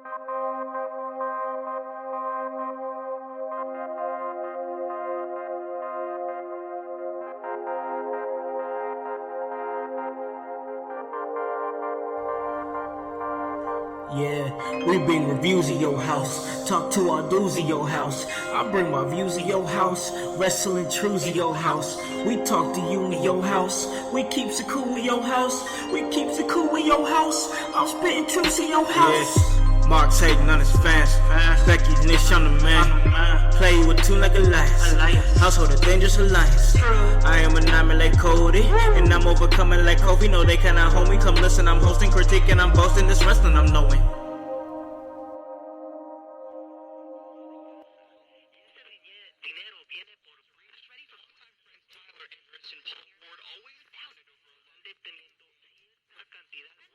Yeah, we bring reviews of your house, talk to our dudes of your house. I bring my views of your house, wrestling truths of your house. We talk to you in your house, we keeps it cool in your house, we keeps it cool in your house. I'm spitting truths in your house. Yeah. Mark's hating on his fans, Becky Nish on the man. Play with two like a lion, household a dangerous alliance. I am a nightmare like Cody, and I'm overcoming like Kobe. No, they cannot hold me. Come listen, I'm hosting, critiquing, I'm boasting. This wrestling I'm knowing.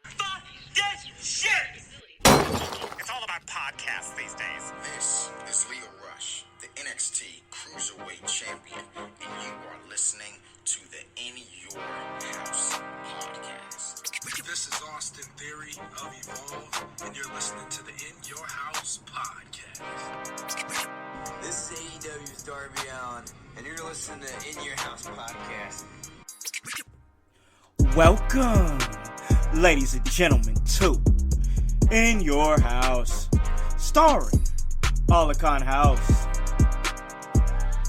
Fuck this shit! It's all about podcasts these days. This is Leo Rush, the NXT Cruiserweight Champion, and you are listening to the In Your House podcast. This is Austin Theory of Evolve, and you're listening to the In Your House podcast. This is AEW's Darby Allin, and you're listening to In Your House podcast. Welcome, ladies and gentlemen, to In Your House, starring Alakan House.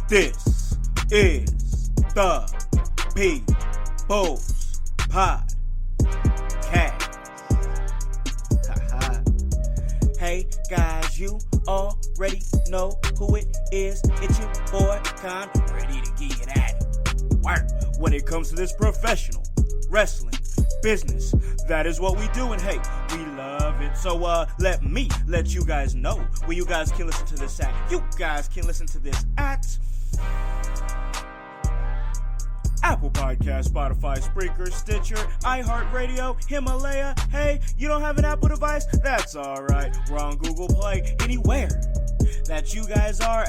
This is the People's Podcast. Hey guys, you already know who it is. It's your boy Con, ready to get it at it. Work. When it comes to this professional wrestling business, that is what we do, and hey, we love it. So let me let you guys know where you guys can listen to this at. You guys can listen to this at Apple Podcast, Spotify, Spreaker, Stitcher, iHeartRadio, Himalaya. Hey, you don't have an Apple device? That's alright. We're on Google Play. Anywhere that you guys are,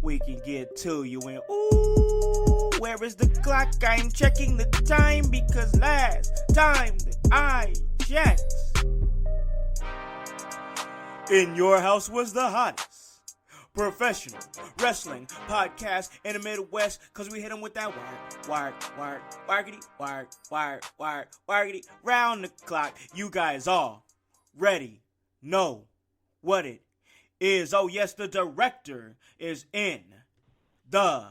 we can get to you. And ooh, where is the clock? I'm checking the time because last time that I checked, In Your House was the hottest professional wrestling podcast in the Midwest, cause we hit them with that wargity, round the clock. You guys already know what it is. Oh yes, the director is in the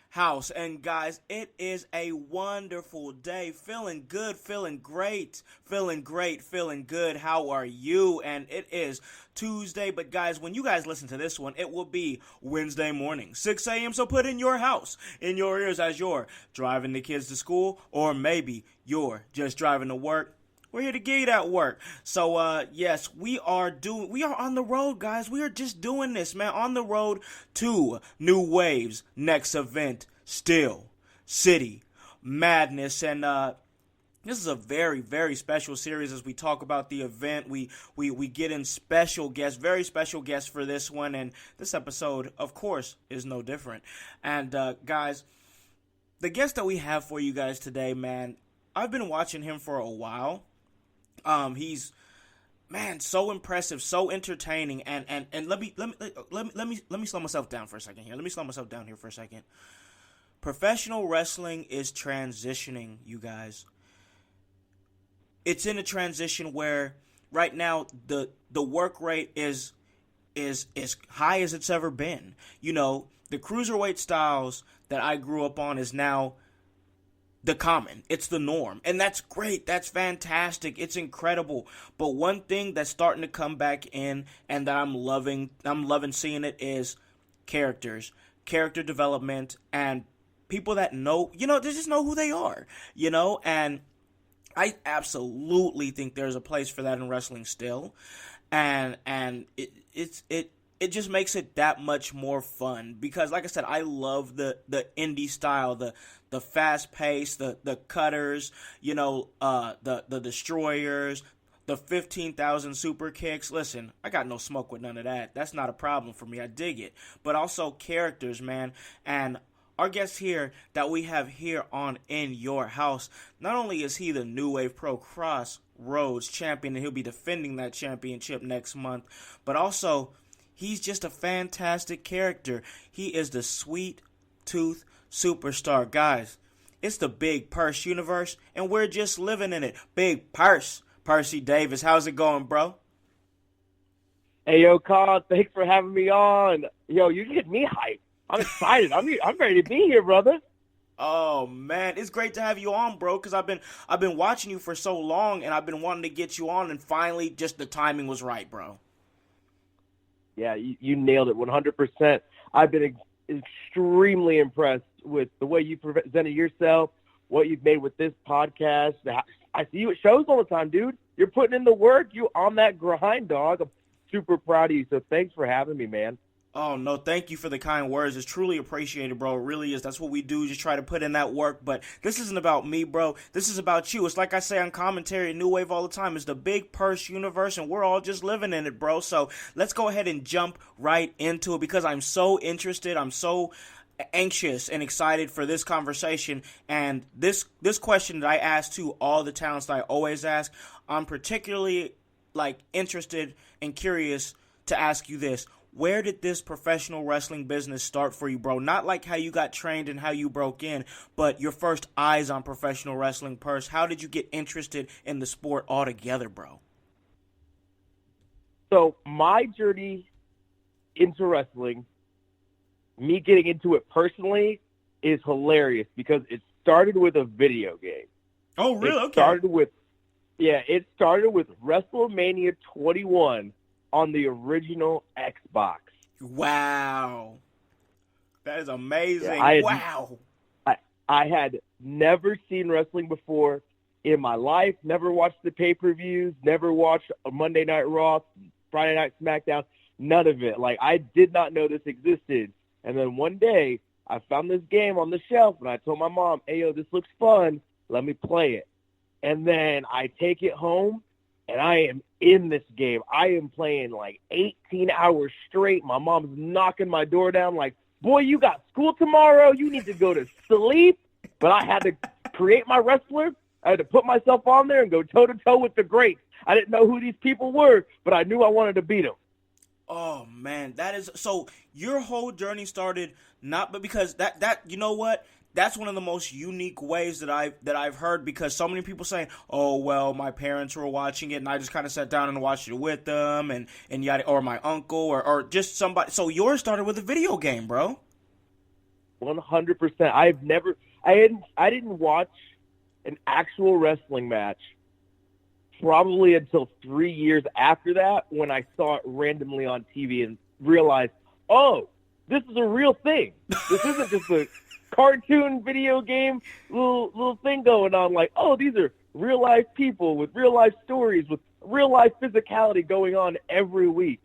house. And guys, it is a wonderful day. Feeling good, feeling great, feeling good. How are you? And it is Tuesday, but guys, when you guys listen to this one, it will be Wednesday morning, 6 a.m. So put In Your House in your ears as you're driving the kids to school, or maybe you're just driving to work. We're here to get you that work. So, yes, we are on the road, guys. We are just doing this, man. On the road to New Wave's next event, SteelCity Madness. And, this is a very, very special series as we talk about the event. We get in special guests, very special guests for this one. And this episode, of course, is no different. And, guys, the guest that we have for you guys today, man, I've been watching him for a while. He's, man, so impressive, so entertaining, and let me slow myself down for a second here. Professional wrestling is transitioning, you guys. It's in a transition where right now the work rate is high as it's ever been. You know, the cruiserweight styles that I grew up on is now the common. It's the norm. And that's great. That's fantastic. It's incredible. But one thing that's starting to come back in and that I'm loving seeing it is character development, and people that know, they just know who they are, and I absolutely think there's a place for that in wrestling still. And it just makes it that much more fun because, like I said, I love the indie style, the fast pace, the cutters, the destroyers, the 15,000 super kicks. Listen, I got no smoke with none of that. That's not a problem for me. I dig it. But also characters, man. And our guest here that we have here on In Your House, not only is he the New Wave Pro Crossroads Crossroads champion, and he'll be defending that championship next month. But also, he's just a fantastic character. He is the sweet tooth superstar. Guys, it's the Big Perc universe, and we're just living in it. Big Perc. Percy Davis, how's it going, bro? Hey, yo, Colin, thanks for having me on. Yo, you get me hyped. I'm excited. I'm ready to be here, brother. Oh man, it's great to have you on, bro. Because I've been watching you for so long, and I've been wanting to get you on, and finally, just the timing was right, bro. Yeah, you nailed it 100%. I've been extremely impressed with the way you presented yourself, what you've made with this podcast. I see you at shows all the time, dude. You're putting in the work. You on that grind, dog. I'm super proud of you. So thanks for having me, man. Oh, no, thank you for the kind words. It's truly appreciated, bro. It really is. That's what we do, just try to put in that work. But this isn't about me, bro. This is about you. It's like I say on commentary and New Wave all the time. It's the Big Perc universe, and we're all just living in it, bro. So let's go ahead and jump right into it because I'm so interested. I'm so anxious and excited for this conversation. And this question that I ask to all the talents that I always ask, I'm particularly, interested and curious to ask you this. Where did this professional wrestling business start for you, bro? Not like how you got trained and how you broke in, but your first eyes on professional wrestling, Perc. How did you get interested in the sport altogether, bro? So my journey into wrestling, me getting into it personally, is hilarious because it started with a video game. Oh, really? It started with WrestleMania 21. On the original Xbox. Wow. That is amazing. Wow. I had never seen wrestling before in my life, never watched the pay-per-views, never watched a Monday Night Raw, Friday Night SmackDown, none of it. I did not know this existed. And then one day, I found this game on the shelf, and I told my mom, hey, yo, this looks fun. Let me play it. And then I take it home, and I am in this game. I am playing 18 hours straight. My mom's knocking my door down boy, you got school tomorrow. You need to go to sleep. But I had to create my wrestler. I had to put myself on there and go toe-to-toe with the greats. I didn't know who these people were, but I knew I wanted to beat them. Oh, man. That is – so your whole journey started not – but because that you know what? That's one of the most unique ways that I've heard because so many people saying, oh, well, my parents were watching it and I just kind of sat down and watched it with them and yada, or my uncle or just somebody. So yours started with a video game, bro. 100%. I didn't watch an actual wrestling match probably until 3 years after that when I saw it randomly on TV and realized, oh, this is a real thing. This isn't just a cartoon video game little thing going on. Oh, these are real life people with real life stories with real life physicality going on every week.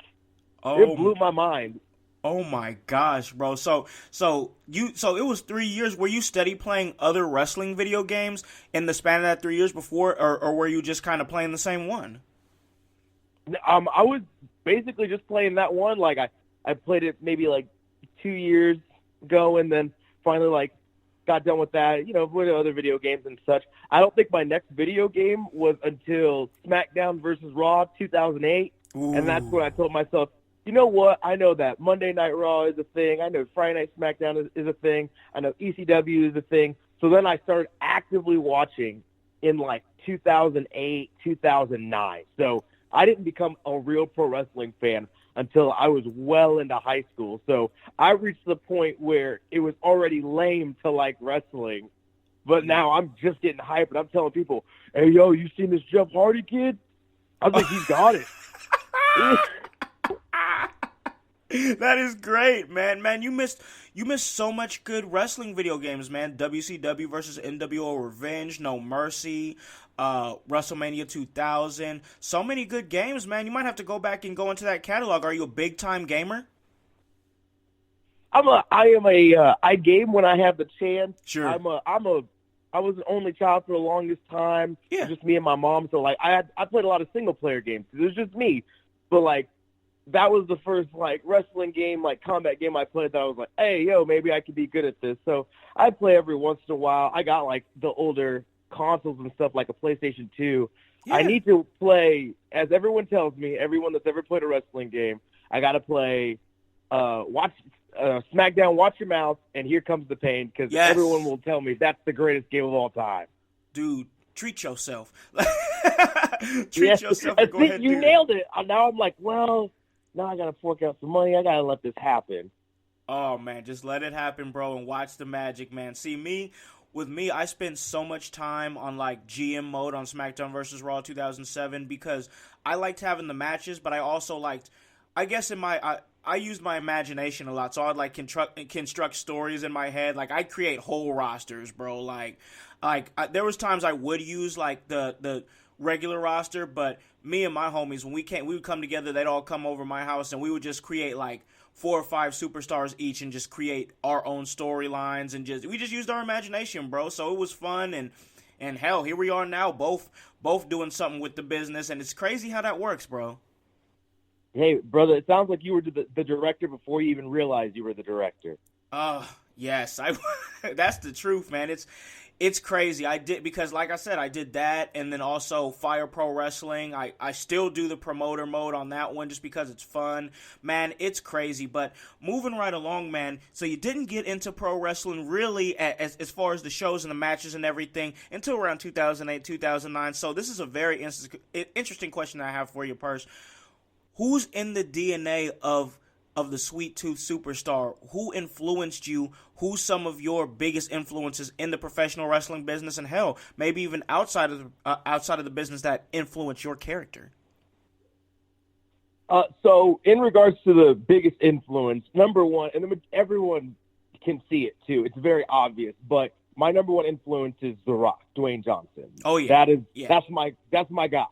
Oh, it blew my mind. Oh my gosh, bro. So it was 3 years. Were you steady playing other wrestling video games in the span of that 3 years before, or were you just kind of playing the same one? I was basically just playing that one. I played it maybe 2 years ago and then finally got done with that, with other video games and such. I don't think my next video game was until SmackDown versus Raw 2008. Ooh. And that's when I told myself, you know what? I know that Monday Night Raw is a thing. I know Friday Night SmackDown is a thing. I know ECW is a thing. So then I started actively watching in 2008, 2009. So I didn't become a real pro wrestling fan until I was well into high school. So I reached the point where it was already lame to like wrestling. But now I'm just getting hyped, and I'm telling people, hey, yo, you seen this Jeff Hardy kid? I think he's got it. That is great, man. Man, you missed so much good wrestling video games, man. WCW versus NWO Revenge, No Mercy, WrestleMania 2000. So many good games, man. You might have to go back and go into that catalog. Are you a big time gamer? I game when I have the chance. Sure. I was an only child for the longest time. Yeah. It was just me and my mom. So like I played a lot of single player games. It was just me. But like that was the first like wrestling game, like combat game I played that I was like, hey, yo, maybe I could be good at this. So I play every once in a while. I got like the older consoles and stuff like a PlayStation 2. Yeah. I need to play, as everyone tells me, everyone that's ever played a wrestling game, I got to play SmackDown, Watch Your Mouth, and Here Comes the Pain, because Yes. everyone will tell me that's the greatest game of all time. Dude, treat yourself. Treat yourself I and go think ahead and you do nailed it. Now I'm like, well, now I got to fork out some money. I got to let this happen. Oh, man, just let it happen, bro, and watch the magic, man. See, with me, I spend so much time on, like, GM mode on SmackDown vs. Raw 2007 because I liked having the matches, but I also liked, I guess I used my imagination a lot, so I'd, like, construct stories in my head. Like, I'd create whole rosters, bro. Like there was times I would use, like, the regular roster, but me and my homies, when we would come together, they'd all come over my house, and we would just create, like, 4 or 5 superstars each and just create our own storylines, and we just used our imagination, bro. So it was fun, and hell, here we are now, both doing something with the business, and it's crazy how that works, bro. Hey, brother, it sounds like you were the director before you even realized you were the director. Yes, that's the truth, man. It's crazy. I did, because like I said, I did that, and then also Fire Pro Wrestling. I still do the promoter mode on that one just because it's fun. Man, it's crazy. But moving right along, man, so you didn't get into pro wrestling really as far as the shows and the matches and everything until around 2008, 2009. So this is a very interesting question I have for you, Percy. Who's in the DNA of the Sweet Tooth Superstar? Who influenced you? Who's some of your biggest influences in the professional wrestling business, and hell, maybe even outside of the business that influenced your character? So in regards to the biggest influence, number one, and everyone can see it too. It's very obvious, but my number one influence is The Rock, Dwayne Johnson. Oh yeah, that's my guy.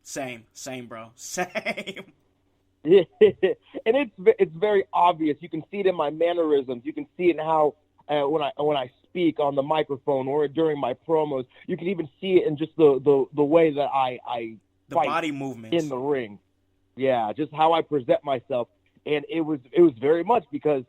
Same, bro. Same. Yeah, and it's very obvious. You can see it in my mannerisms. You can see it in how when I speak on the microphone or during my promos. You can even see it in just the way that I the fight body movements in the ring. Yeah, just how I present myself, and it was very much because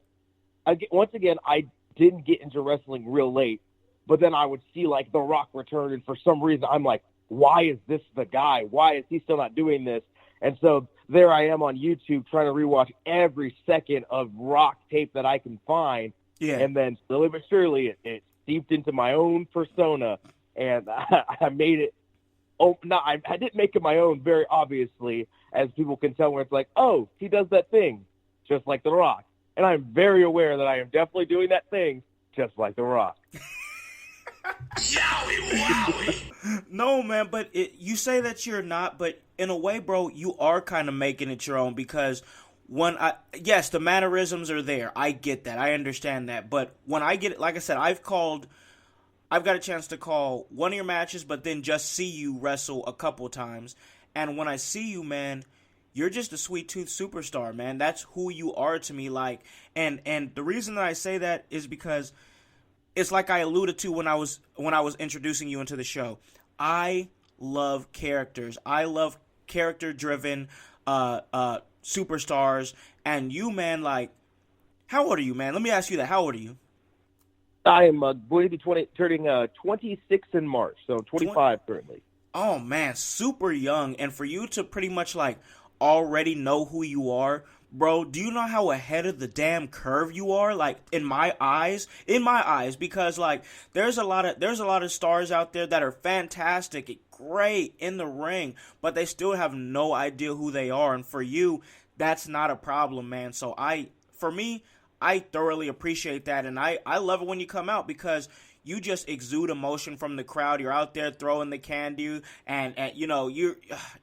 once again I didn't get into wrestling real late, but then I would see like The Rock return, and for some reason I'm like, why is this the guy? Why is he still not doing this? And so there I am on YouTube trying to rewatch every second of Rock tape that I can find. Yeah. And then slowly but surely it seeped into my own persona, and I made it. Oh, no, I didn't make it my own, very obviously, as people can tell, where it's like, oh, he does that thing just like The Rock. And I'm very aware that I am definitely doing that thing just like The Rock. Yowie wowie! No, man, but you say that you're not, but in a way, bro, you are kind of making it your own, because yes, the mannerisms are there. I get that. I understand that. But when I get it, like I said, I've got a chance to call one of your matches, but then just see you wrestle a couple times. And when I see you, man, you're just a Sweet Tooth Superstar, man. That's who you are to me. Like, and the reason that I say that is because it's like I alluded to when I was introducing you into the show. I love characters. I love character-driven superstars. And you, man, like, how old are you, man? Let me ask you that. How old are you? I am going to be turning 26 in March, so 25 currently. Oh, man, super young. And for you to pretty much, like, already know who you are, bro, do you know how ahead of the damn curve you are? Like, in my eyes, because like there's a lot of stars out there that are fantastic, great in the ring, but they still have no idea who they are. And for you, that's not a problem, man. So I thoroughly appreciate that, and I love it when you come out, because you just exude emotion from the crowd. You're out there throwing the candy, and you know,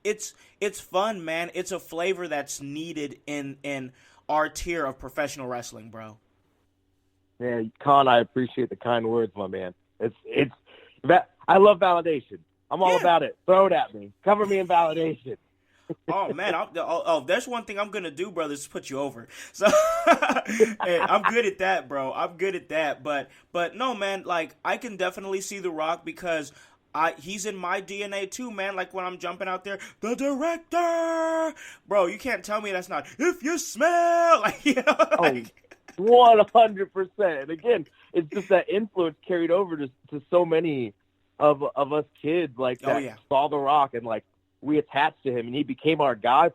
it's fun, man. It's a flavor that's needed in our tier of professional wrestling, bro. Yeah, Con, I appreciate the kind words, my man. It's I love validation. I'm all about it. Throw it at me. Cover me in validation. Oh man, there's one thing I'm gonna do, brother, is put you over. So hey, I'm good at that, bro. I'm good at that. But no, man, like I can definitely see The Rock, because he's in my DNA too, man. Like when I'm jumping out there, the director, bro. You can't tell me that's not. If you smell, like, you know, like, 100%. And again, it's just that influence carried over to so many of us kids like that saw The Rock and like we attached to him and he became our guy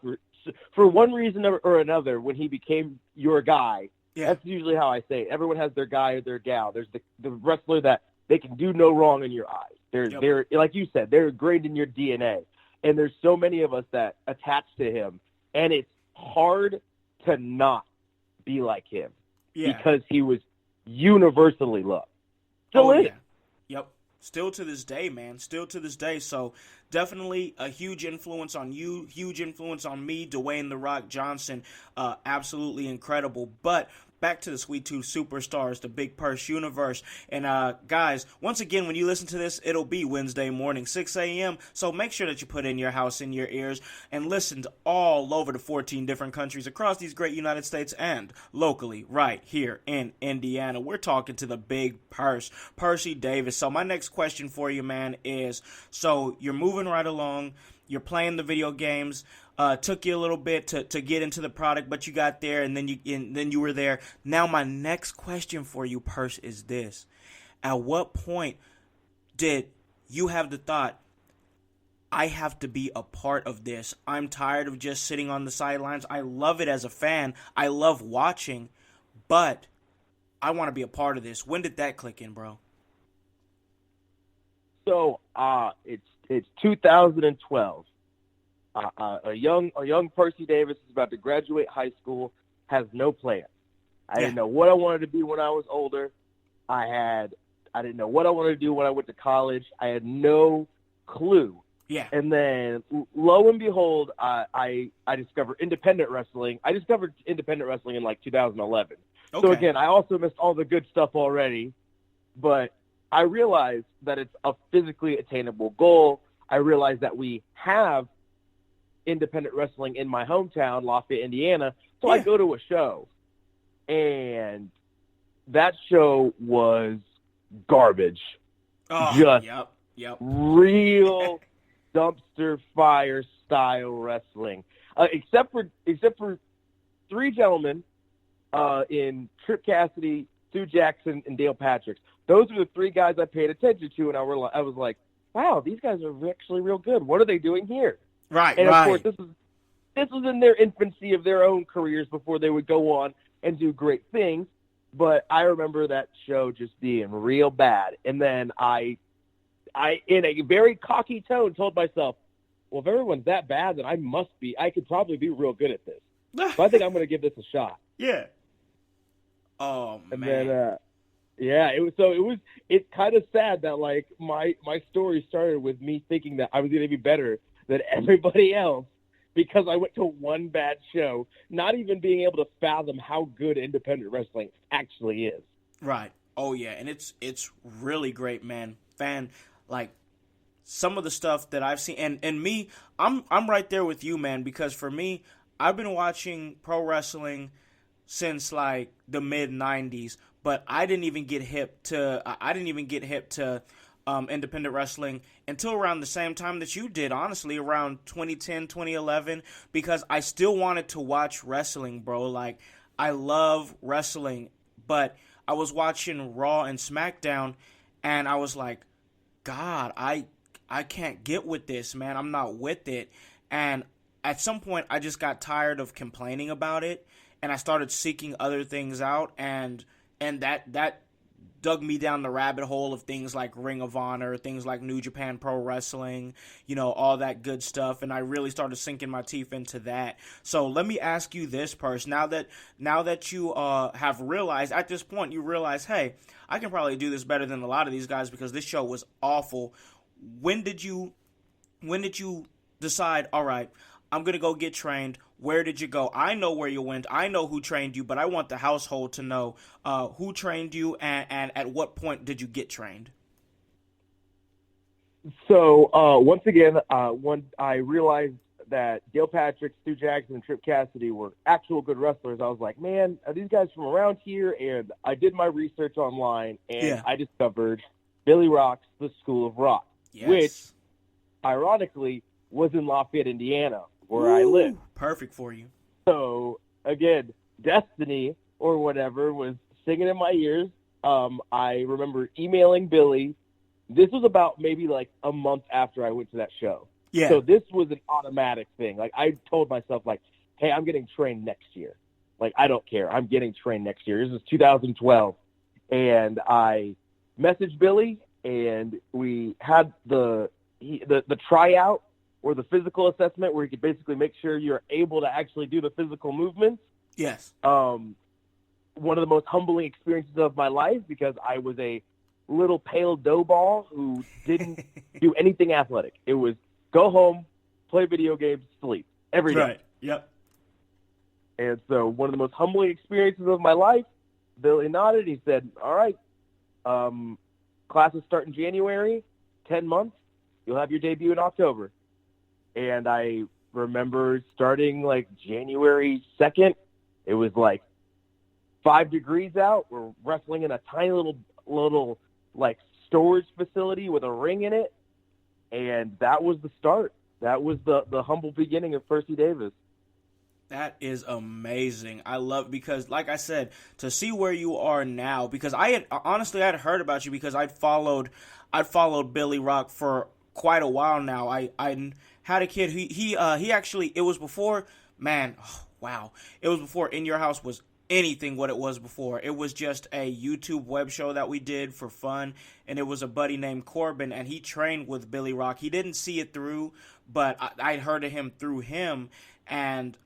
for one reason or another. When he became your guy, that's usually how I say it. Everyone has their guy or their gal. There's the wrestler that they can do no wrong in your eyes. They're like you said, they're ingrained in your DNA. And there's so many of us that attach to him, and it's hard to not be like him because he was universally loved. Still is. Yep. Still to this day, man. Still to this day. So definitely a huge influence on you, huge influence on me, Dwayne "The Rock" Johnson. Absolutely incredible. But back to the Sweet Tooth Superstars, the Big Perc universe. And guys, once again, when you listen to this, it'll be Wednesday morning, 6 a.m. So make sure that you put In Your House in your ears and listen to all over the 14 different countries across these great United States and locally right here in Indiana. We're talking to the Big Perc, Percy Davis. So my next question for you, man, is so you're moving right along. You're playing the video games. Took you a little bit to get into the product, but you got there, and then you were there. Now, my next question for you, Perc, is this: at what point did you have the thought, I have to be a part of this? I'm tired of just sitting on the sidelines. I love it as a fan. I love watching, but I want to be a part of this. When did that click in, bro? So, it's 2012. A young Percy Davis is about to graduate high school, has no plans. I didn't know what I wanted to be when I was older. I didn't know what I wanted to do when I went to college. I had no clue. Yeah. And then, lo and behold, I discovered independent wrestling. I discovered independent wrestling in like 2011. Okay. So again, I also missed all the good stuff already, but I realized that it's a physically attainable goal. I realized that we have independent wrestling in my hometown, Lafayette, Indiana. So I go to a show, and that show was garbage. Oh, just yep. Real dumpster fire style wrestling. Except for three gentlemen in Trip Cassidy, Stu Jackson, and Dale Patrick. Those are the three guys I paid attention to, and I was like, wow, these guys are actually real good. What are they doing here? Right, and of course, this was in their infancy of their own careers before they would go on and do great things. But I remember that show just being real bad. And then I in a very cocky tone, told myself, well, if everyone's that bad, then I could probably be real good at this. So I think I'm going to give this a shot. Yeah. Oh, and man. Then, it's kind of sad that like my story started with me thinking that I was going to be better than everybody else because I went to one bad show, not even being able to fathom how good independent wrestling actually is. Right. Oh yeah, and it's really great, man. Like some of the stuff that I've seen, and me, I'm right there with you, man, because for me, I've been watching pro wrestling since like the mid 90s, but I didn't even get hip to independent wrestling until around the same time that you did, honestly, around 2010, 2011, because I still wanted to watch wrestling, bro. Like, I love wrestling, but I was watching Raw and SmackDown, and I was like, God, I can't get with this, man. I'm not with it. And at some point, I just got tired of complaining about it, and I started seeking other things out, and that dug me down the rabbit hole of things like Ring of Honor, things like New Japan Pro Wrestling, all that good stuff, and I really started sinking my teeth into that. So let me ask you this, Perc. Now that you have realized, at this point, you realize, hey, I can probably do this better than a lot of these guys because this show was awful. When did you decide, all right, I'm going to go get trained? Where did you go? I know where you went. I know who trained you, but I want the household to know who trained you and at what point did you get trained? So, once again, when I realized that Dale Patrick, Stu Jackson, and Trip Cassidy were actual good wrestlers, I was like, man, are these guys from around here? And I did my research online, and I discovered Billy Rock's The School of Rock, which, ironically, was in Lafayette, Indiana, where I live. Perfect for you. So, again, Destiny or whatever was singing in my ears. I remember emailing Billy, this was about maybe like a month after I went to that show. Yeah. So this was an automatic thing. Like, I told myself, like, hey, I'm getting trained next year. Like, I don't care. I'm getting trained next year. This is 2012. And I messaged Billy, and we had the tryout or the physical assessment where you could basically make sure you're able to actually do the physical movements. Yes. One of the most humbling experiences of my life, because I was a little pale dough ball who didn't do anything athletic. It was go home, play video games, sleep every day. Right. Yep. And so one of the most humbling experiences of my life, Billy nodded. He said, all right, classes start in January, 10 months. You'll have your debut in October. And I remember starting like January 2nd. It was like 5 degrees out. We're wrestling in a tiny little like storage facility with a ring in it. And that was the start. That was the humble beginning of Percy Davis. That is amazing. I love, because like I said, to see where you are now, because I had heard about you because I'd followed Billy Rock for quite a while now. I had a kid. He actually, it was before, man, oh, wow. It was before In Your House was anything what it was before. It was just a YouTube web show that we did for fun, and it was a buddy named Corbin, and he trained with Billy Rock. He didn't see it through, but I'd heard of him through him, and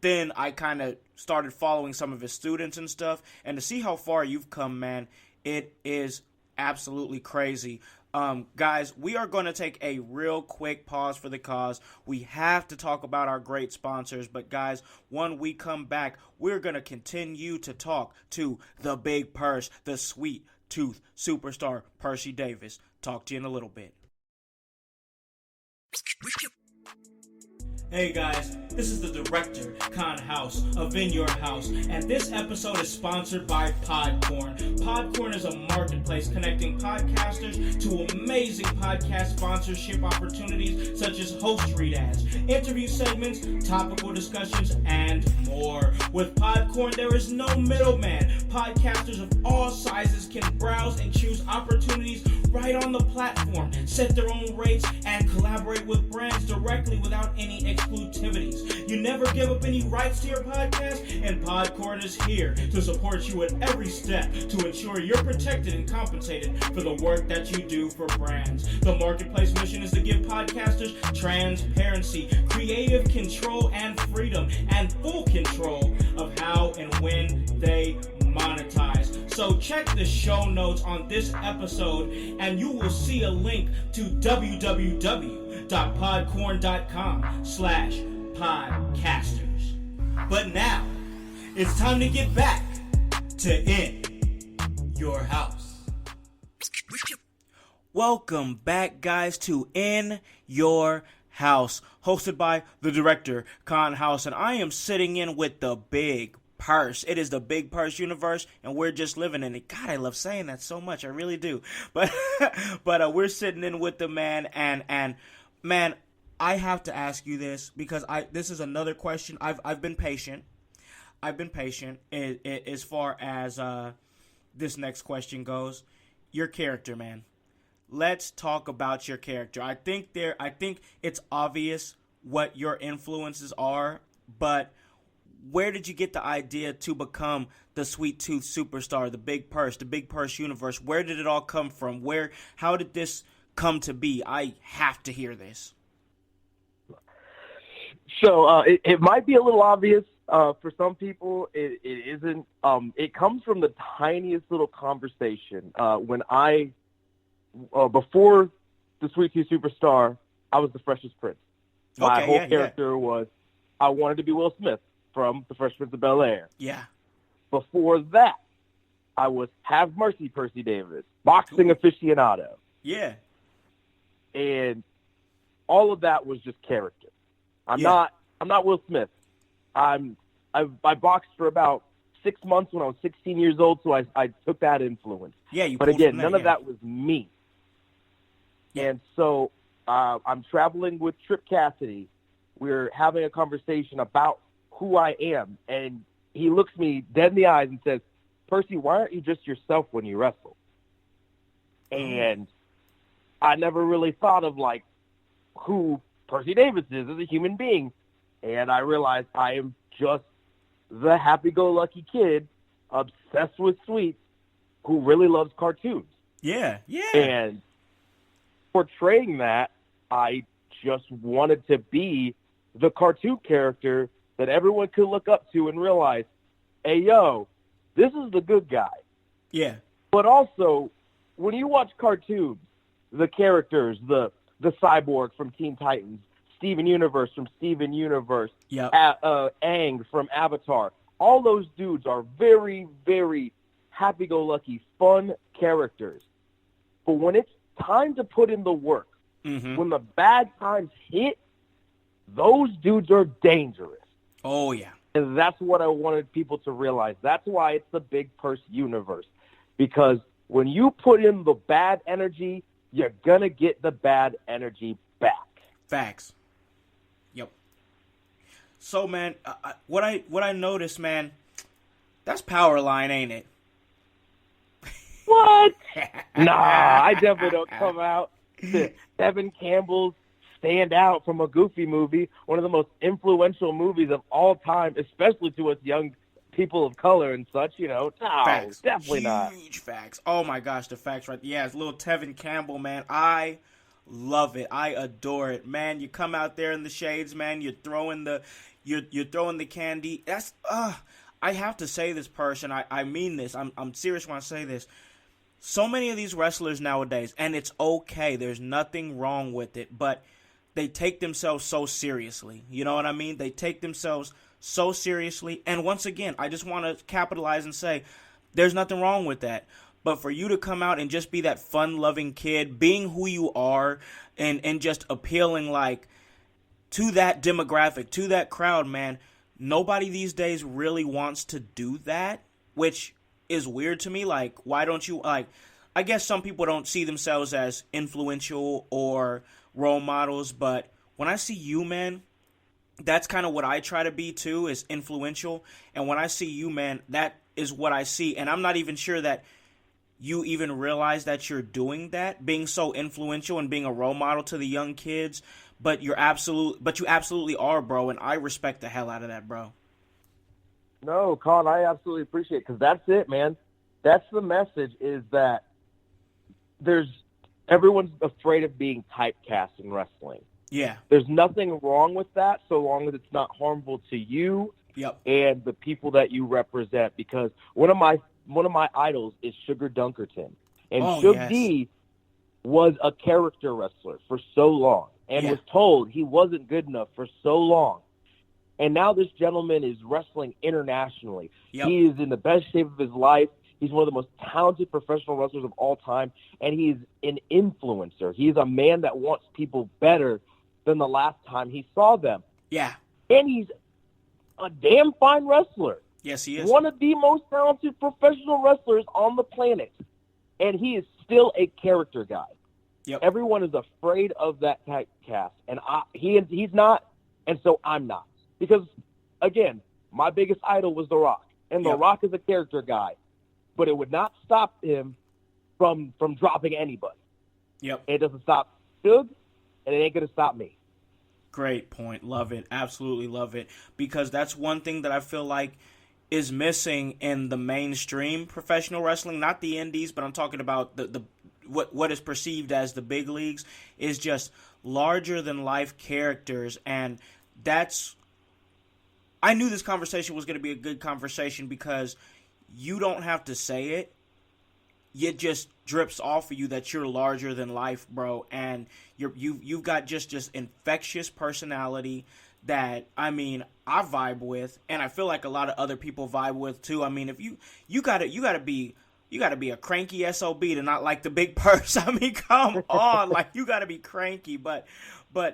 then I kind of started following some of his students and stuff, and to see how far you've come, man, it is absolutely crazy. Guys, we are going to take a real quick pause for the cause. We have to talk about our great sponsors, but guys, when we come back, we're going to continue to talk to the big purse, the sweet tooth superstar, Percy Davis. Talk to you in a little bit. Hey guys, this is the director, Con House, of In Your House, and this episode is sponsored by Podcorn. Podcorn is a marketplace connecting podcasters to amazing podcast sponsorship opportunities such as host read ads, interview segments, topical discussions, and more. With Podcorn, there is no middleman. Podcasters of all sizes can browse and choose opportunities right on the platform, set their own rates, and collaborate with brands directly without any exclusivities. You never give up any rights to your podcast, and Podcorn is here to support you at every step to ensure you're protected and compensated for the work that you do for brands. The marketplace mission is to give podcasters transparency, creative control, and freedom, and full control of how and when they monetize. So check the show notes on this episode and you will see a link to www.podcorn.com/podcasters. But now, it's time to get back to In Your House. Welcome back, guys, to In Your House, hosted by the director, Con House, and I am sitting in with the big Purse. It is the Big Purse universe, and we're just living in it. God, I love saying that so much. I really do. But we're sitting in with the man, and man, I have to ask you this because this is another question. I've been patient. As far as this next question goes. Your character, man. Let's talk about your character. I think it's obvious what your influences are, but where did you get the idea to become the Sweet Tooth superstar, the Big Purse universe? Where did it all come from? How did this come to be? I have to hear this. So it might be a little obvious for some people. It isn't. It comes from the tiniest little conversation. When before the Sweet Tooth superstar, I was the Freshest Prince. My whole character was I wanted to be Will Smith from The Fresh Prince of Bel-Air. Yeah. Before that, I was Have Mercy Percy Davis, boxing aficionado. Yeah. And all of that was just character. I'm not Will Smith. I boxed for about 6 months when I was 16 years old, so I took that influence. Yeah, but again, none of that was me. Yeah. And so I'm traveling with Trip Cassidy. We're having a conversation about who I am, and he looks me dead in the eyes and says, Percy, why aren't you just yourself when you wrestle? And I never really thought of like who Percy Davis is as a human being. And I realized I am just the happy-go-lucky kid obsessed with sweets who really loves cartoons. Yeah. And portraying that, I just wanted to be the cartoon character that everyone could look up to and realize, hey, yo, this is the good guy. Yeah. But also, when you watch cartoons, the characters, the cyborg from Teen Titans, Steven Universe from Steven Universe, Yep. Aang from Avatar, all those dudes are very, very happy-go-lucky, fun characters. But when it's time to put in the work, when the bad times hit, those dudes are dangerous. Oh, yeah. And that's what I wanted people to realize. That's why it's the Big Percy universe. Because when you put in the bad energy, you're going to get the bad energy back. Facts. Yep. So, man, what I noticed, man, that's Powerline, ain't it? What? Nah, I definitely don't come out to Evan Campbell's Stand Out from a Goofy movie, one of the most influential movies of all time, especially to us young people of color and such, you know. No, Facts. definitely not. Huge facts. Oh, my gosh, the facts right there. Yeah, it's little Tevin Campbell, man. I love it. I adore it. Man, you come out there in the shades, man. You're throwing the candy. That's, I have to say this, person. I mean this. I'm serious when I say this. So many of these wrestlers nowadays, and it's okay. There's nothing wrong with it, but they take themselves so seriously. You know what I mean? They take themselves so seriously. And once again, I just want to capitalize and say there's nothing wrong with that. But for you to come out and just be that fun-loving kid, being who you are, and just appealing like to that demographic, to that crowd, man, nobody these days really wants to do that, which is weird to me. Like, why don't you, like, I guess some people don't see themselves as influential or role models, but when I see you, man, that's kind of what I try to be too, is influential. And when I see you, man, that is what I see. And I'm not even sure that you even realize that you're doing that, being so influential and being a role model to the young kids, but you absolutely are, bro, and I respect the hell out of that, bro. No, Colin, I absolutely appreciate it, because that's it, man. That's the message, is that everyone's afraid of being typecast in wrestling. Yeah. There's nothing wrong with that, so long as it's not harmful to you and the people that you represent. Because one of my idols is Sugar Dunkerton, and D was a character wrestler for so long, and was told he wasn't good enough for so long. And now this gentleman is wrestling internationally. Yep. He is in the best shape of his life. He's one of the most talented professional wrestlers of all time, and he's an influencer. He's a man that wants people better than the last time he saw them. Yeah. And he's a damn fine wrestler. Yes, he is. One of the most talented professional wrestlers on the planet. And he is still a character guy. Yep. Everyone is afraid of that typecast, and he's not, and so I'm not. Because, again, my biggest idol was The Rock, and The Rock is a character guy, but it would not stop him from dropping anybody. Yep. It doesn't stop Suge, and it ain't going to stop me. Great point. Love it. Absolutely love it. Because that's one thing that I feel like is missing in the mainstream professional wrestling, not the indies, but I'm talking about the what is perceived as the big leagues, is just larger than life characters. And I knew this conversation was going to be a good conversation because you don't have to say it. It just drips off of you that you're larger than life, bro. And you've got just infectious personality that, I mean, I vibe with, and I feel like a lot of other people vibe with too. I mean, if you gotta be a cranky SOB to not like the Big Perc. I mean, come on, like, you gotta be cranky. But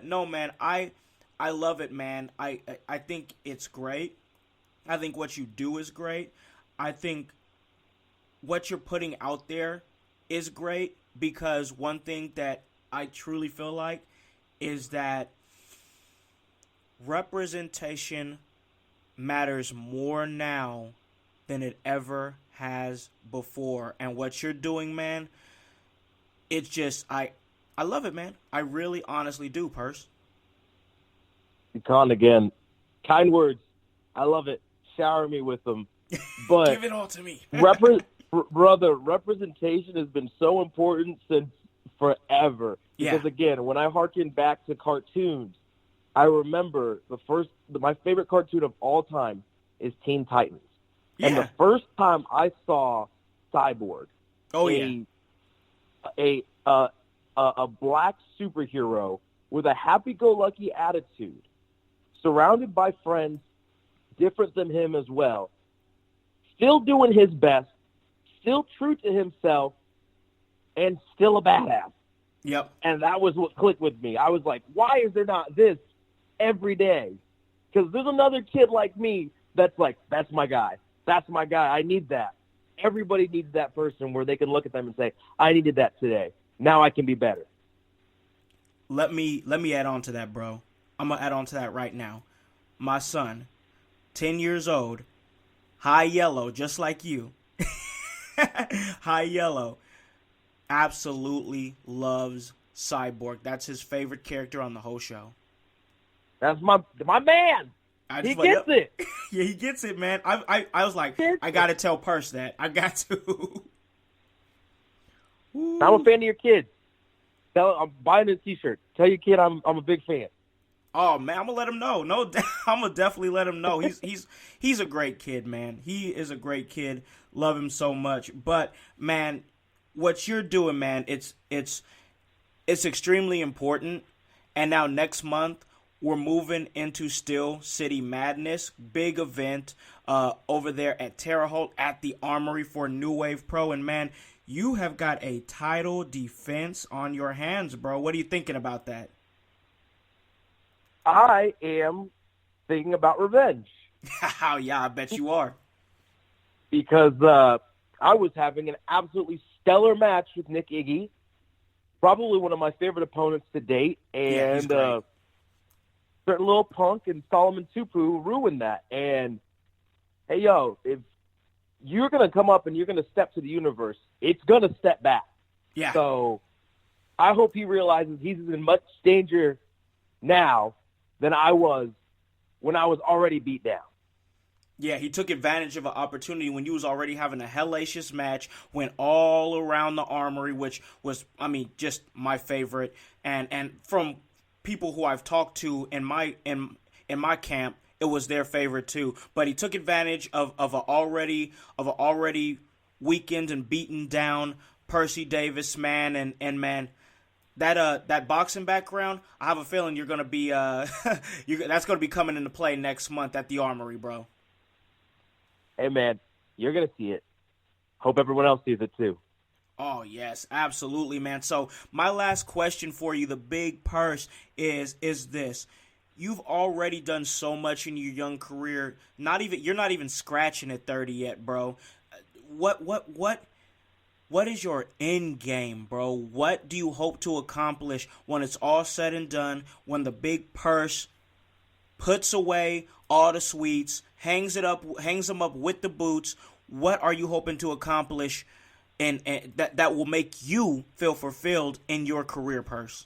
no, man, I love it, man. I think it's great. I think what you do is great. I think what you're putting out there is great, because one thing that I truly feel like is that representation matters more now than it ever has before. And what you're doing, man, it's just, I love it, man. I really, honestly do, Perce. Con again. Kind words. I love it. Shower me with them. But Give it all to me. brother, representation has been so important since forever. Yeah. Because again, when I harken back to cartoons, I remember my favorite cartoon of all time is Teen Titans. Yeah. And the first time I saw Cyborg, a black superhero with a happy-go-lucky attitude, surrounded by friends different than him as well, still doing his best, still true to himself, and still a badass. Yep. And that was what clicked with me. I was like, why is there not this every day? Because there's another kid like me that's like, that's my guy. That's my guy. I need that. Everybody needs that person where they can look at them and say, I needed that today. Now I can be better. Let me add on to that, bro. I'm going to add on to that right now. My son, 10 years old, high yellow, just like you. High yellow absolutely loves Cyborg. That's his favorite character on the whole show. That's my man. He gets it. Yeah, he gets it, man. I was like, I got to tell Perce that. I got to. I'm a fan of your kids. I'm buying a T-shirt. Tell your kid I'm a big fan. Oh man, I'm gonna let him know. No, I'm gonna definitely let him know. He's a great kid, man. He is a great kid. Love him so much. But man, what you're doing, man, it's extremely important. And now next month we're moving into SteelCity Madness, big event over there at Terre Haute at the Armory for New Wave Pro. And man, you have got a title defense on your hands, bro. What are you thinking about that? I am thinking about revenge. Yeah, I bet you are. Because I was having an absolutely stellar match with Nick Iggy, probably one of my favorite opponents to date, and certain little punk and Solomon Tupu ruined that. And hey, yo, if you're going to come up and you're going to step to the universe, it's going to step back. Yeah. So I hope he realizes he's in much danger now than I was when I was already beat down. Yeah, he took advantage of an opportunity when you was already having a hellacious match, went all around the Armory, which was, I mean, just my favorite. And from people who I've talked to in my camp, it was their favorite too. But he took advantage of a already weakened and beaten down Percy Davis, man, and man. That boxing background, I have a feeling you're gonna be that's gonna be coming into play next month at the Armory, bro. Hey man, you're gonna see it. Hope everyone else sees it too. Oh yes, absolutely, man. So my last question for you, the big purse, is this: you've already done so much in your young career. You're not even scratching at 30 yet, bro. What is your end game, bro? What do you hope to accomplish when it's all said and done, when the big purse puts away all the sweets, hangs them up with the boots? What are you hoping to accomplish and that will make you feel fulfilled in your career, Perce?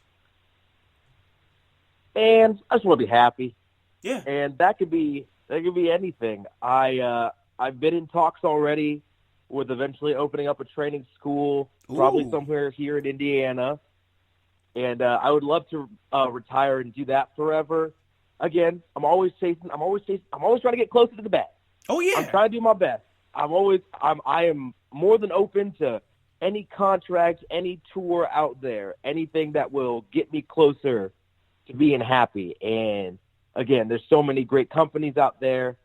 And I just want to be happy. Yeah. And that could be anything. I've been in talks already with eventually opening up a training school, probably somewhere here in Indiana. And I would love to retire and do that forever. Again, I'm always trying to get closer to the best. Oh yeah. I'm trying to do my best. I am more than open to any contract, any tour out there, anything that will get me closer to being happy. And again, there's so many great companies out there.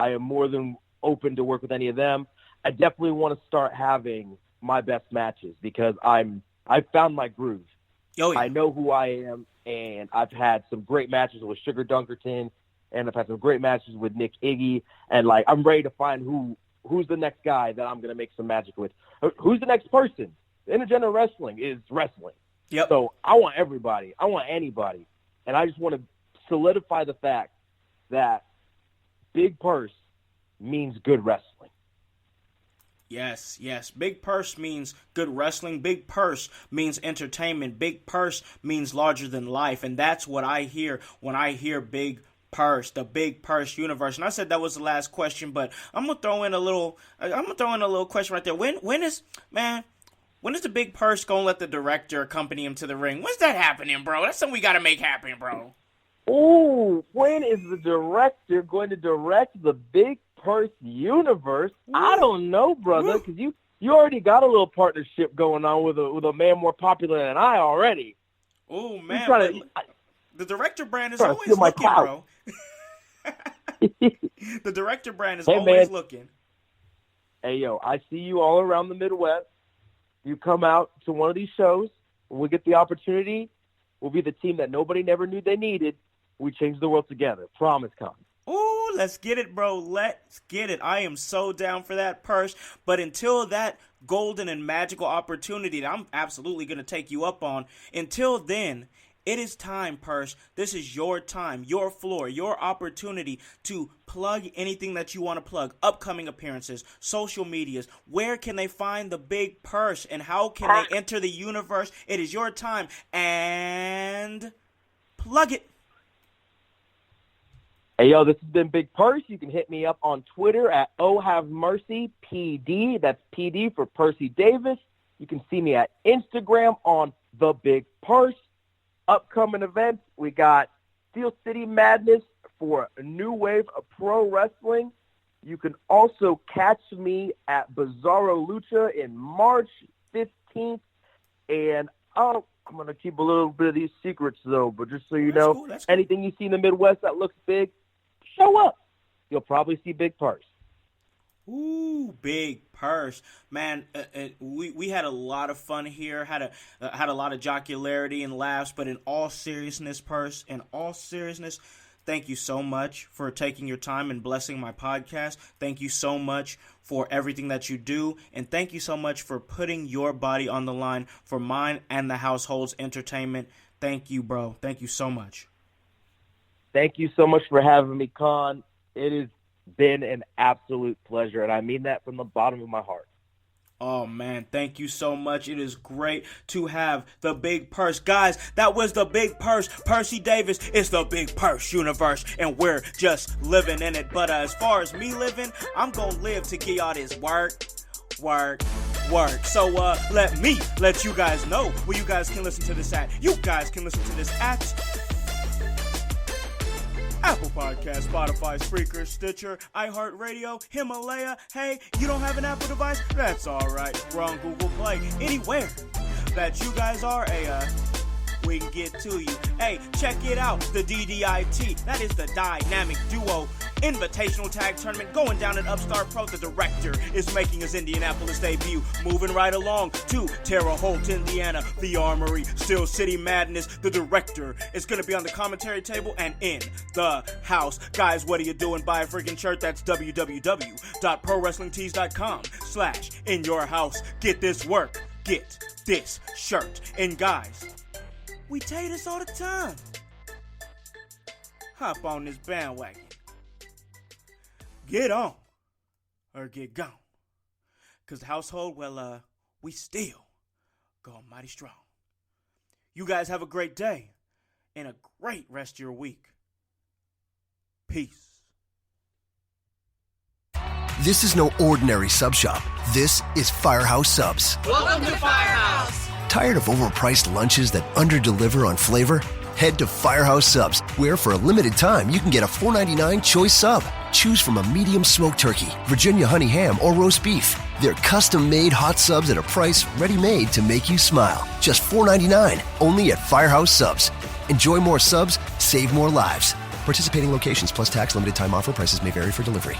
I am more than open to work with any of them. I definitely want to start having my best matches because I've found my groove. Oh, yeah. I know who I am, and I've had some great matches with Sugar Dunkerton, and I've had some great matches with Nick Iggy, and like I'm ready to find who's the next guy that I'm going to make some magic with. Who's the next person? Intergender wrestling is wrestling. Yep. So I want everybody. I want anybody, and I just want to solidify the fact that big purse means good wrestling. Yes, yes. Big purse means good wrestling. Big purse means entertainment. Big purse means larger than life. And that's what I hear when I hear big purse, the big purse universe. And I said that was the last question, but I'm gonna throw in a little question right there. When is the big purse gonna let the director accompany him to the ring? When's that happening, bro? That's something we gotta make happen, bro. Oh, when is the director going to direct the Big Perc universe? I don't know, brother, because you already got a little partnership going on with a man more popular than I already. Oh man, the director brand is always looking, bro. The director brand is always looking. Hey, yo, I see you all around the Midwest. You come out to one of these shows, when we get the opportunity, we'll be the team that nobody never knew they needed. We change the world together. Promise, Con. Ooh, let's get it, bro. Let's get it. I am so down for that, Perch. But until that golden and magical opportunity that I'm absolutely going to take you up on, until then, it is time, Perch. This is your time, your floor, your opportunity to plug anything that you want to plug. Upcoming appearances, social medias. Where can they find the Big Perch and how can they enter the universe? It is your time. And plug it. Hey, yo, this has been Big Percy. You can hit me up on Twitter at OHaveMercyPD. That's PD for Percy Davis. You can see me at Instagram on The Big Percy. Upcoming events, we got SteelCity Madness for a new wave of pro wrestling. You can also catch me at Bizarro Lucha in March 15th. And I'm going to keep a little bit of these secrets, though. But just so you know, cool. Anything you see in the Midwest that looks big, show up. You'll probably see Big Percy. Ooh, Big Percy, man! We had a lot of fun here. Had a lot of jocularity and laughs. But in all seriousness, Percy, thank you so much for taking your time and blessing my podcast. Thank you so much for everything that you do, and thank you so much for putting your body on the line for mine and the household's entertainment. Thank you, bro. Thank you so much. Thank you so much for having me, Con. It has been an absolute pleasure, and I mean that from the bottom of my heart. Oh, man, thank you so much. It is great to have the Big Percy. Guys, that was the Big Percy. Percy Davis. It's the Big Percy universe, and we're just living in it. But as far as me living, I'm going to live to get y'all this work. So let me let you guys know where you guys can listen to this at. You guys can listen to this at Apple Podcasts, Spotify, Spreaker, Stitcher, iHeartRadio, Himalaya. Hey, you don't have an Apple device? That's all right. We're on Google Play. Anywhere that you guys are, we can get to you. Hey, check it out. The DDIT. That is the Dynamic Duo Invitational Tag Tournament going down at Upstart Pro. The director is making his Indianapolis debut. Moving right along to Terre Haute, Indiana. The Armory, SteelCity Madness. The director is going to be on the commentary table and in the house. Guys, what are you doing? Buy a freaking shirt. That's www.prowrestlingtees.com/inyourhouse. Get this work. Get this shirt. And guys, we tell you this all the time. Hop on this bandwagon. Get on or get gone. Because the household, well, we still go mighty strong. You guys have a great day and a great rest of your week. Peace. This is no ordinary sub shop. This is Firehouse Subs. Welcome to Firehouse. Tired of overpriced lunches that underdeliver on flavor? Head to Firehouse Subs, where for a limited time you can get a $4.99 choice sub. Choose from a medium smoked turkey, Virginia honey ham, or roast beef. They're custom-made hot subs at a price ready-made to make you smile. Just $4.99, only at Firehouse Subs. Enjoy more subs, save more lives. Participating locations plus tax, limited time offer. Prices may vary for delivery.